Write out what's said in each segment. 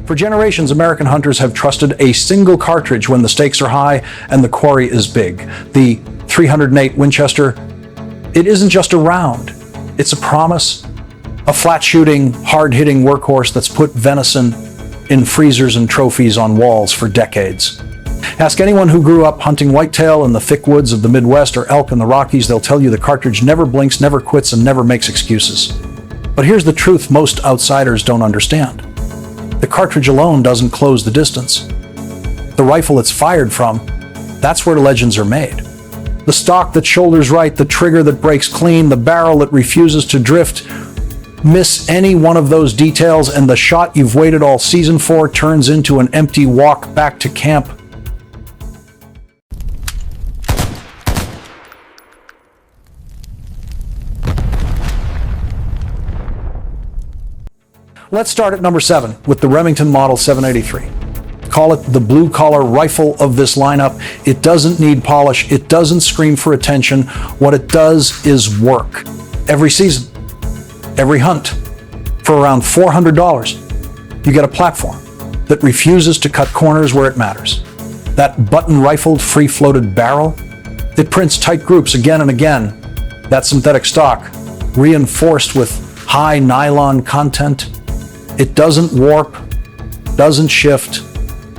For generations, American hunters have trusted a single cartridge when the stakes are high and the quarry is big. The 308 Winchester, it isn't just a round, it's a promise. A flat-shooting, hard-hitting workhorse that's put venison in freezers and trophies on walls for decades. Ask anyone who grew up hunting whitetail in the thick woods of the Midwest or elk in the Rockies, they'll tell you the cartridge never blinks, never quits, and never makes excuses. But here's the truth most outsiders don't understand. The cartridge alone doesn't close the distance. The rifle it's fired from, that's where legends are made. The stock that shoulders right, the trigger that breaks clean, the barrel that refuses to drift. Miss any one of those details and the shot you've waited all season for turns into an empty walk back to camp. Let's start at number 7 with the Remington Model 783. Call it the blue-collar rifle of this lineup. It doesn't need polish. It doesn't scream for attention. What it does is work. Every season, every hunt. For around $400, you get a platform that refuses to cut corners where it matters. That button-rifled, free-floated barrel, it prints tight groups again and again. That synthetic stock, reinforced with high nylon content, it doesn't warp, doesn't shift,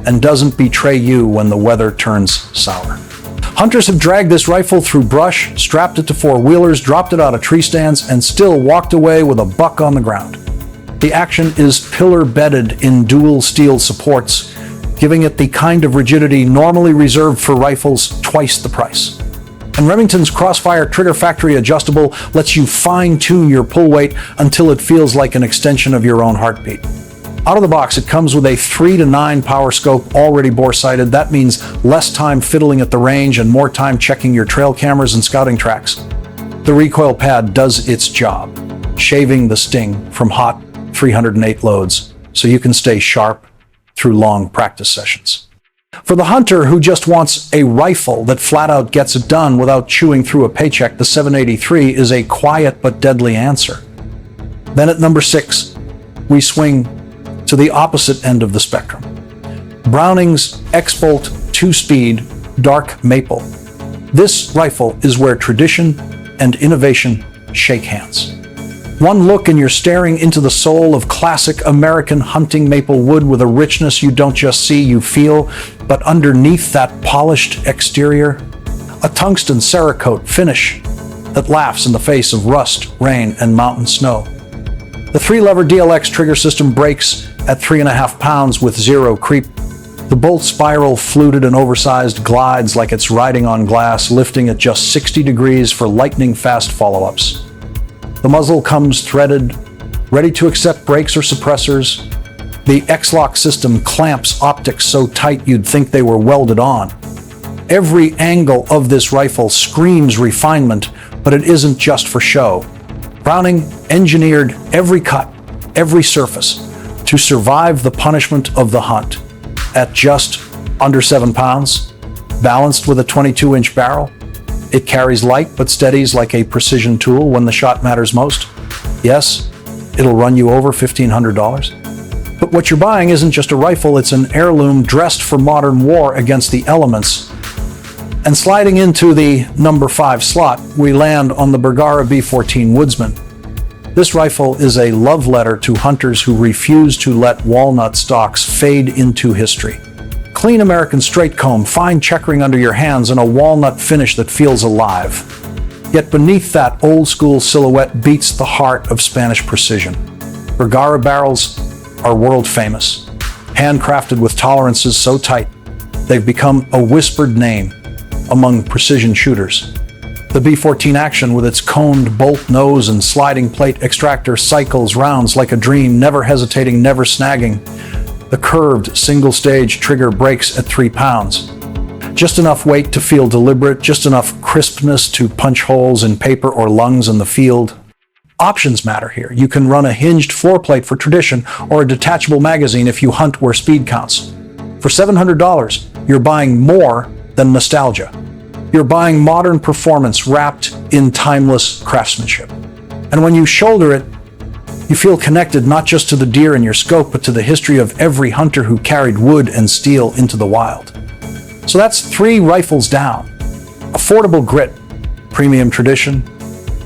and doesn't betray you when the weather turns sour. Hunters have dragged this rifle through brush, strapped it to four-wheelers, dropped it out of tree stands, and still walked away with a buck on the ground. The action is pillar-bedded in dual steel supports, giving it the kind of rigidity normally reserved for rifles twice the price. And Remington's Crossfire Trigger Factory Adjustable lets you fine-tune your pull weight until it feels like an extension of your own heartbeat. Out of the box, it comes with a 3 to 9 power scope, already bore-sighted. That means less time fiddling at the range and more time checking your trail cameras and scouting tracks. The recoil pad does its job, shaving the sting from hot 308 loads, so you can stay sharp through long practice sessions. For the hunter who just wants a rifle that flat out gets it done without chewing through a paycheck, the 783 is a quiet but deadly answer. Then at number 6, we swing to the opposite end of the spectrum. Browning's X-Bolt 2-speed Dark Maple. This rifle is where tradition and innovation shake hands. One look and you're staring into the soul of classic American hunting maple wood with a richness you don't just see, you feel, but underneath that polished exterior, a tungsten Cerakote finish that laughs in the face of rust, rain, and mountain snow. The 3-lever DLX trigger system breaks at 3.5 pounds with zero creep. The bolt spiral, fluted and oversized, glides like it's riding on glass, lifting at just 60 degrees for lightning-fast follow-ups. The muzzle comes threaded, ready to accept brakes or suppressors. The X-Lock system clamps optics so tight you'd think they were welded on. Every angle of this rifle screams refinement, but it isn't just for show. Browning engineered every cut, every surface, to survive the punishment of the hunt. At just under 7 pounds, balanced with a 22-inch barrel, it carries light but steadies like a precision tool when the shot matters most. Yes, it'll run you over $1,500. But what you're buying isn't just a rifle, it's an heirloom dressed for modern war against the elements. And sliding into the number 5 slot, we land on the Bergara B14 Woodsman. This rifle is a love letter to hunters who refuse to let walnut stocks fade into history. Clean American straight comb, fine checkering under your hands, and a walnut finish that feels alive. Yet beneath that old-school silhouette beats the heart of Spanish precision. Bergara barrels are world-famous, handcrafted with tolerances so tight, they've become a whispered name among precision shooters. The B14 action, with its coned bolt nose and sliding plate extractor, cycles rounds like a dream, never hesitating, never snagging. The curved single-stage trigger breaks at 3 pounds. Just enough weight to feel deliberate, just enough crispness to punch holes in paper or lungs in the field. Options matter here. You can run a hinged floor plate for tradition or a detachable magazine if you hunt where speed counts. For $700, you're buying more than nostalgia. You're buying modern performance wrapped in timeless craftsmanship. And when you shoulder it, You feel connected not just to the deer in your scope, but to the history of every hunter who carried wood and steel into the wild. So that's 3 rifles down. Affordable grit, premium tradition,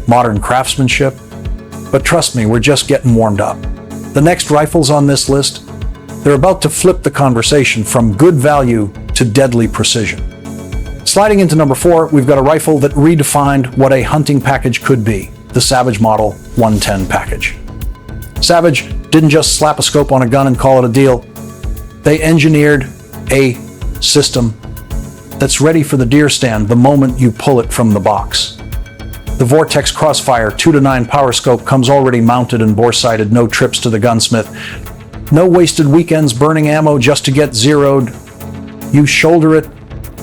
modern craftsmanship. But trust me, we're just getting warmed up. The next rifles on this list, they're about to flip the conversation from good value to deadly precision. Sliding into number 4, we've got a rifle that redefined what a hunting package could be, the Savage Model 110 package. Savage didn't just slap a scope on a gun and call it a deal. They engineered a system that's ready for the deer stand the moment you pull it from the box. The Vortex Crossfire 2-9 power scope comes already mounted and bore-sighted, no trips to the gunsmith, no wasted weekends burning ammo just to get zeroed. You shoulder it,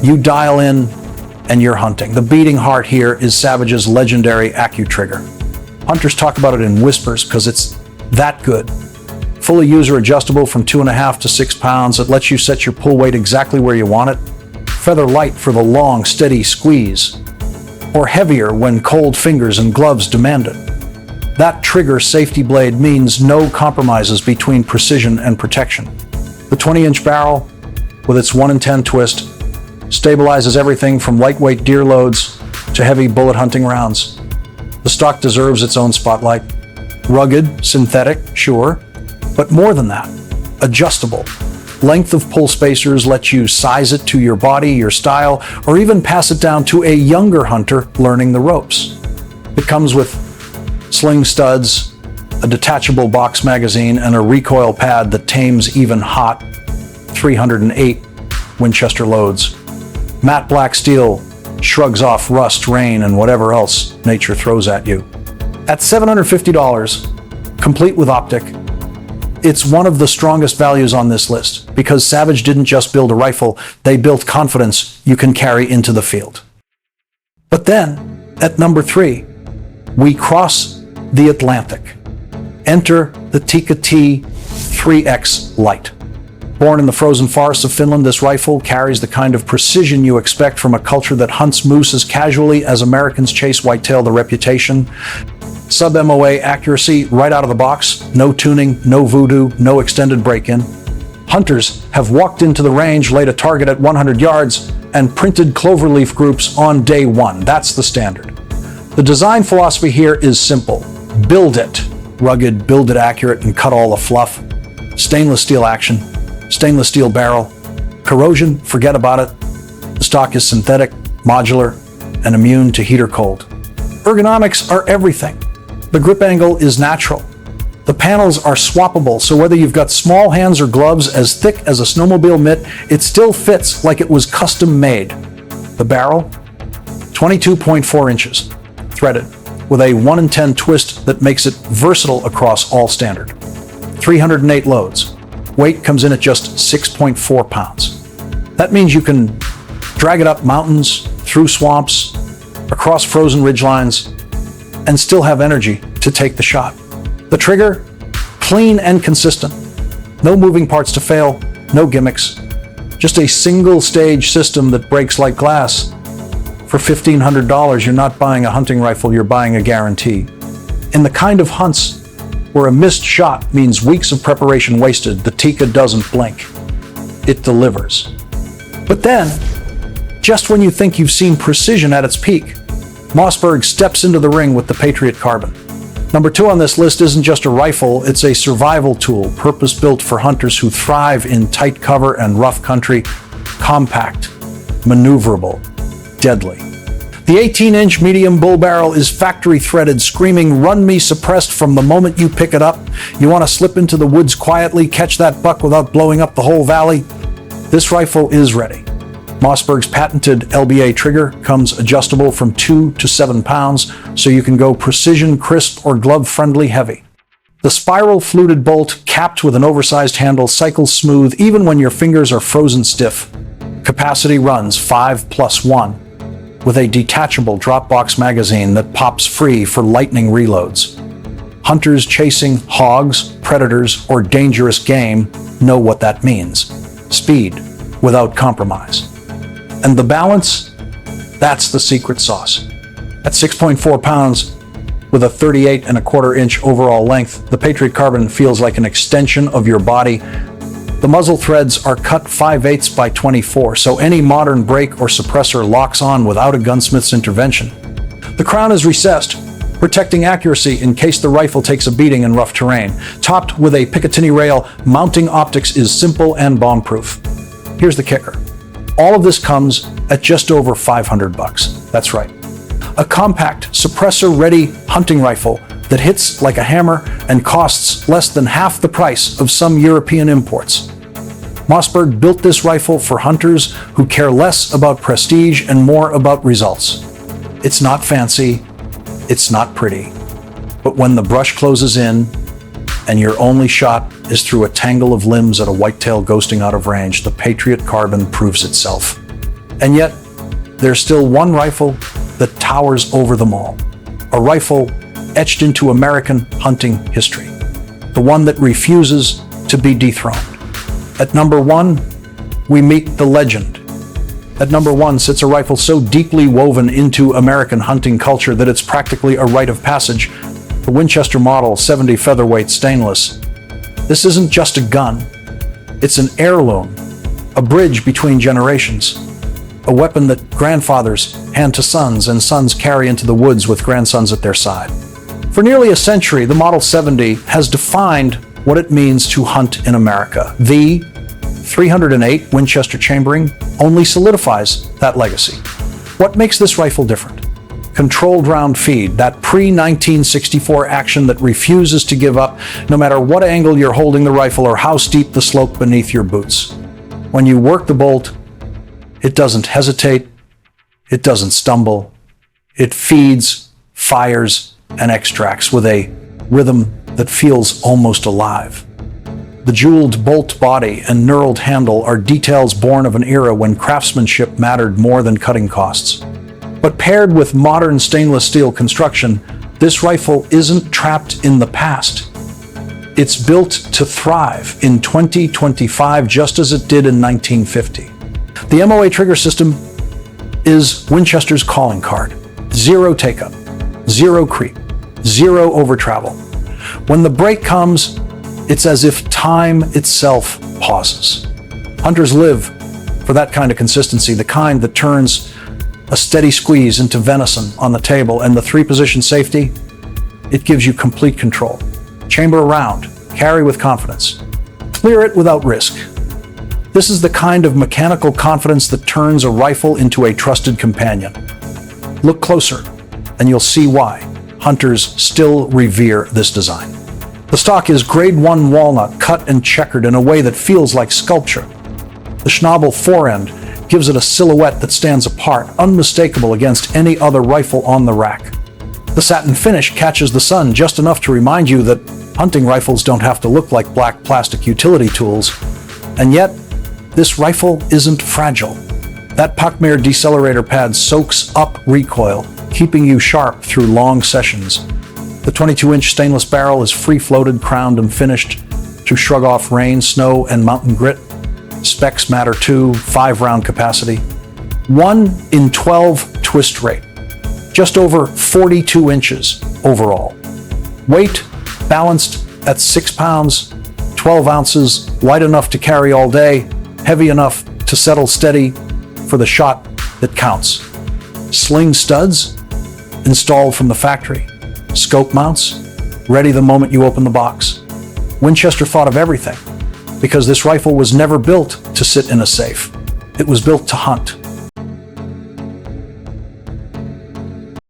you dial in, and you're hunting. The beating heart here is Savage's legendary AccuTrigger. Hunters talk about it in whispers because it's that good. Fully user adjustable from 2.5 to 6 pounds. It lets you set your pull weight exactly where you want it. Feather light for the long, steady squeeze. Or heavier when cold fingers and gloves demand it. That trigger safety blade means no compromises between precision and protection. The 20-inch barrel, with its 1-in-10 twist, stabilizes everything from lightweight deer loads to heavy bullet hunting rounds. The stock deserves its own spotlight. Rugged, synthetic, sure, but more than that, adjustable. Length of pull spacers let you size it to your body, your style, or even pass it down to a younger hunter learning the ropes. It comes with sling studs, a detachable box magazine, and a recoil pad that tames even hot 308 Winchester loads. Matte black steel shrugs off rust, rain, and whatever else nature throws at you. At $750, complete with optic, it's one of the strongest values on this list because Savage didn't just build a rifle, they built confidence you can carry into the field. But then, at number 3, we cross the Atlantic. Enter the Tikka T3x Lite. Born in the frozen forests of Finland, this rifle carries the kind of precision you expect from a culture that hunts moose as casually as Americans chase whitetail. The reputation, sub-MOA accuracy right out of the box, no tuning, no voodoo, no extended break-in. Hunters have walked into the range, laid a target at 100 yards, and printed cloverleaf groups on day 1. That's the standard. The design philosophy here is simple. Build it. Rugged, build it accurate, and cut all the fluff. Stainless steel action. Stainless steel barrel. Corrosion, forget about it. The stock is synthetic, modular, and immune to heat or cold. Ergonomics are everything. The grip angle is natural. The panels are swappable, so whether you've got small hands or gloves as thick as a snowmobile mitt, it still fits like it was custom made. The barrel, 22.4 inches, threaded, with a 1-in-10 twist that makes it versatile across all standard. 308 loads. Weight comes in at just 6.4 pounds. That means you can drag it up mountains, through swamps, across frozen ridgelines, and still have energy to take the shot. The trigger, clean and consistent. No moving parts to fail, no gimmicks. Just a single stage system that breaks like glass. For $1,500, you're not buying a hunting rifle, you're buying a guarantee. In the kind of hunts where a missed shot means weeks of preparation wasted, the Tikka doesn't blink. It delivers. But then, just when you think you've seen precision at its peak, Mossberg steps into the ring with the Patriot Carbon. Number 2 on this list isn't just a rifle, it's a survival tool, purpose-built for hunters who thrive in tight cover and rough country. Compact, maneuverable, deadly. The 18-inch medium bull barrel is factory threaded, screaming "run me" suppressed from the moment you pick it up. You want to slip into the woods quietly, catch that buck without blowing up the whole valley? This rifle is ready. Mossberg's patented LBA trigger comes adjustable from 2 to 7 pounds, so you can go precision, crisp, or glove-friendly heavy. The spiral fluted bolt, capped with an oversized handle, cycles smooth even when your fingers are frozen stiff. Capacity runs 5+1. With a detachable drop-box magazine that pops free for lightning reloads. Hunters chasing hogs, predators, or dangerous game know what that means. Speed without compromise. And the balance? That's the secret sauce. At 6.4 pounds, With a 38.25-inch overall length, the Patriot carbine feels like an extension of your body. The muzzle threads are cut 5/8 by 24, so any modern brake or suppressor locks on without a gunsmith's intervention. The crown is recessed, protecting accuracy in case the rifle takes a beating in rough terrain. Topped with a Picatinny rail, mounting optics is simple and bomb-proof. Here's the kicker. All of this comes at just over $500. That's right. A compact, suppressor-ready hunting rifle that hits like a hammer and costs less than half the price of some European imports. Mossberg built this rifle for hunters who care less about prestige and more about results. It's not fancy, it's not pretty, but when the brush closes in and your only shot is through a tangle of limbs at a whitetail ghosting out of range, the Patriot carbine proves itself. And yet, there's still one rifle that towers over them all. A rifle etched into American hunting history. The one that refuses to be dethroned. At number 1, we meet the legend. At number 1 sits a rifle so deeply woven into American hunting culture that it's practically a rite of passage. The Winchester Model 70 featherweight stainless. This isn't just a gun. It's an heirloom, a bridge between generations. A weapon that grandfathers hand to sons and sons carry into the woods with grandsons at their side. For nearly a century, the Model 70 has defined what it means to hunt in America. The 308 Winchester chambering only solidifies that legacy. What makes this rifle different? Controlled round feed, that pre-1964 action that refuses to give up no matter what angle you're holding the rifle or how steep the slope beneath your boots. When you work the bolt, it doesn't hesitate, it doesn't stumble, it feeds, fires, and extracts with a rhythm that feels almost alive. The jeweled bolt body and knurled handle are details born of an era when craftsmanship mattered more than cutting costs. But paired with modern stainless steel construction, this rifle isn't trapped in the past. It's built to thrive in 2025 just as it did in 1950. The MOA trigger system is Winchester's calling card. Zero take-up, zero creep, zero over-travel. When the break comes, it's as if time itself pauses. Hunters live for that kind of consistency, the kind that turns a steady squeeze into venison on the table, and the 3-position safety, it gives you complete control. Chamber a round, carry with confidence, clear it without risk. This is the kind of mechanical confidence that turns a rifle into a trusted companion. Look closer, and you'll see why hunters still revere this design. The stock is grade 1 walnut, cut and checkered in a way that feels like sculpture. The schnabel forend gives it a silhouette that stands apart, unmistakable against any other rifle on the rack. The satin finish catches the sun just enough to remind you that hunting rifles don't have to look like black plastic utility tools. And yet, this rifle isn't fragile. That Pachmayr decelerator pad soaks up recoil, keeping you sharp through long sessions. The 22-inch stainless barrel is free-floated, crowned, and finished to shrug off rain, snow, and mountain grit. Specs matter too, 5-round capacity. 1 in 12 twist rate. Just over 42 inches overall. Weight balanced at 6 pounds, 12 ounces, light enough to carry all day, heavy enough to settle steady for the shot that counts. Sling studs installed from the factory. Scope mounts ready the moment you open the box. Winchester thought of everything because this rifle was never built to sit in a safe. It was built to hunt.